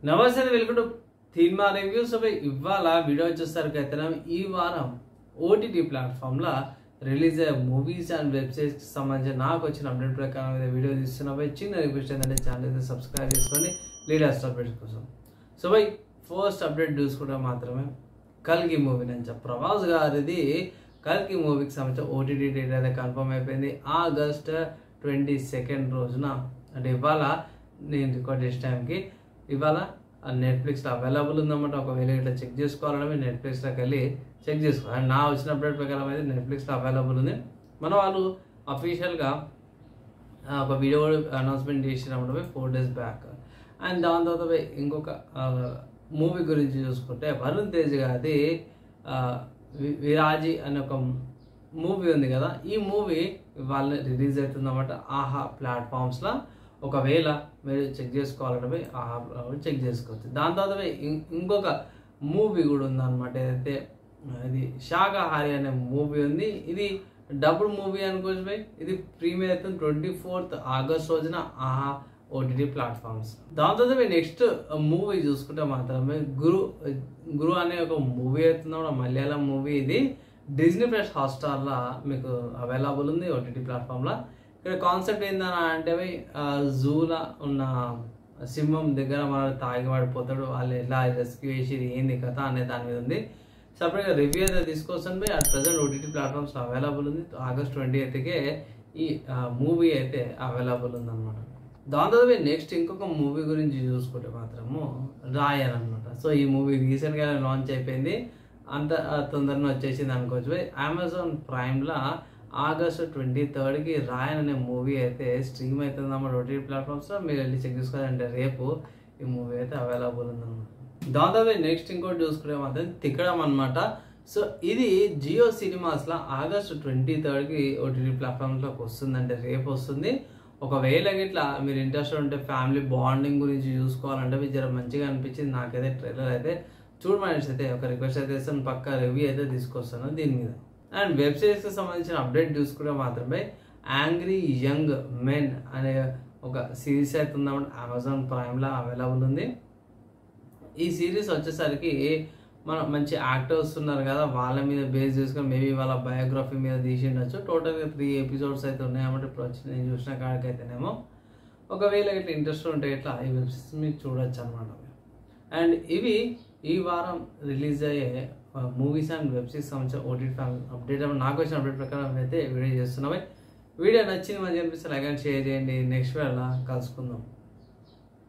నమస్తే welcome to cinema reviews. ఇవాళ video వచ్చేసరికి అయితే ఈ వారం ఓటీటీ ప్లాట్ఫామ్లో రిలీజ్ అయ్యే మూవీస్ అండ్ వెబ్ సిరీస్కి సంబంధించి నాకు వచ్చిన అప్డేట్ ప్రకారం అయితే వీడియో తీస్తున్నా. చిన్న రిక్వెస్ట్ ఏంటంటే ఛానల్ అయితే సబ్స్క్రైబ్ చేసుకొని లేటెస్ట్ అప్డేట్స్ కోసం. సో ఫస్ట్ అప్డేట్ చూసుకుంటే మాత్రమే కల్కి మూవీ నుంచి ప్రభాస్ గారిది కల్కి మూవీకి సంబంధించిన ఓటీటీ డేట్ అయితే కన్ఫర్మ్ అయిపోయింది. ఆగస్ట్ 22 రోజున, అంటే ఇవాళ నేను రికార్డ్ చేసే టైంకి ఇవాళ నెట్ఫ్లిక్స్లో అవైలబుల్ ఉందన్నమాట. ఒకవేళ ఇట్లా చెక్ చేసుకోవాలంటే నెట్ఫ్లిక్స్లోకి వెళ్ళి చెక్ చేసుకోవాలి. అండ్ నా వచ్చిన అప్డేట్ ప్రకారం అయితే నెట్ఫ్లిక్స్లో అవైలబుల్ ఉంది. మన వాళ్ళు అఫీషియల్గా ఒక వీడియో అనౌన్స్మెంట్ చేసినప్పుడు 4 days బ్యాక్. అండ్ దాని తర్వాత ఇంకొక మూవీ గురించి చూసుకుంటే వరుణ్ తేజ్ గారి విరాజీ అనే ఒక మూవీ ఉంది కదా, ఈ మూవీ వాళ్ళ రిలీజ్ అవుతుందన్నమాట ఆహా ప్లాట్ఫామ్స్లో. ఒకవేళ మీరు చెక్ చేసుకోవాలంటే ఆహా చెక్ చేసుకోవచ్చు. దాని తర్వాత ఇంకొక మూవీ కూడా ఉందన్నమాట. ఏదైతే ఇది శాకాహారి అనే మూవీ ఉంది. ఇది డబుల్ మూవీ అనుకోవచ్చు. ఇది ప్రీమియర్ అవుతుంది 24th ఆగస్ట్ రోజున ఆహా ఓటీటీ ప్లాట్ఫామ్స్. దాని తర్వాత నెక్స్ట్ మూవీ చూసుకుంటే మాత్రమే గురు అనే ఒక మూవీ అవుతుంది, మలయాళం మూవీ. ఇది డిజ్నీ ప్లస్ హాట్స్టార్లో మీకు అవైలబుల్ ఉంది ఓటీటీ ప్లాట్ఫామ్లో. ఇక్కడ కాన్సెప్ట్ ఏందని అంటే జూలో ఉన్న సింహం దగ్గర మనం తాగి పడిపోతాడు, వాళ్ళు ఎలా రెస్క్యూ చేసి ఏంది కథ అనే దాని మీద ఉంది. సపరేట్గా రివ్యూ అయితే తీసుకొస్తాను. At present OTT platforms available ఉంది. ఆగస్ట్ 28కే ఈ మూవీ అయితే అవైలబుల్ ఉందన్నమాట. దాని తర్వాత నెక్స్ట్ ఇంకొక మూవీ గురించి చూసుకుంటే మాత్రము రాయన్ అనమాట. సో ఈ మూవీ రీసెంట్గా లాంచ్ అయిపోయింది, అంత తొందరగా వచ్చేసింది అనుకోవచ్చు. అమెజాన్ ప్రైమ్లో ఆగస్ట్ 23కి రాయన్ అనే మూవీ అయితే స్ట్రీమ్ అవుతుంది అన్నమాట ఓటీటీ ప్లాట్ఫామ్స్లో. మీరు వెళ్ళి చెక్ చేసుకోవాలంటే రేపు ఈ మూవీ అయితే అవైలబుల్ ఉందన్నమాట. దాని తర్వాత నెక్స్ట్ ఇంకోటి చూసుకుంటే మాత్రం తిక్కడం అనమాట. సో ఇది జియో సినిమాస్లో ఆగస్ట్ 23కి ఓటీటీ ప్లాట్ఫామ్స్లోకి వస్తుందంటే రేపు వస్తుంది. ఒకవేళ ఇట్లా మీరు ఇంట్రెస్ట్ ఉంటే ఫ్యామిలీ బాండింగ్ గురించి చూసుకోవాలంటే జర మంచిగా అనిపించింది నాకైతే. ట్రైలర్ అయితే చూడమని అయితే ఒక రిక్వెస్ట్ అయితే ఇస్తాను, పక్కా రివ్యూ అయితే తీసుకొస్తాను దీని మీద. అండ్ వెబ్ సిరీస్కి సంబంధించిన అప్డేట్ చూసుకుంటే మాత్రమే యాంగ్రీ యంగ్ మెన్ అనే ఒక సిరీస్ అయితే ఉందన్నమాట. అమెజాన్ ప్రైమ్లో అవైలబుల్ ఉంది. ఈ సిరీస్ వచ్చేసరికి మన మంచి యాక్టర్స్ ఉన్నారు కదా, వాళ్ళ మీద బేస్ చేసుకొని మేబీ వాళ్ళ బయోగ్రఫీ మీద తీసిండొచ్చు. టోటల్గా 3 episodes అయితే ఉన్నాయన్నమాట. ఇప్పుడు వచ్చి నేను చూసిన కాడికైతేనేమో ఒకవేళ ఇట్లా ఇంట్రెస్ట్ ఉంటే ఇట్లా ఈ వెబ్ సిరీస్ మీరు చూడొచ్చు అనమాట. అండ్ ఇవి ఈ వారం రిలీజ్ అయ్యే మూవీస్ అండ్ వెబ్ సిరీస్ సంబంధించిన ఓటీటీ అప్డేట్ నాకు వచ్చిన అప్డేట్ ప్రకారం అయితే వీడియో చేస్తున్నాయి. వీడియో నచ్చింది మంచిగా అనిపిస్తే లైక్ అండ్ షేర్ చేయండి. నెక్స్ట్ వీడియోలో కలుసుకుందాం.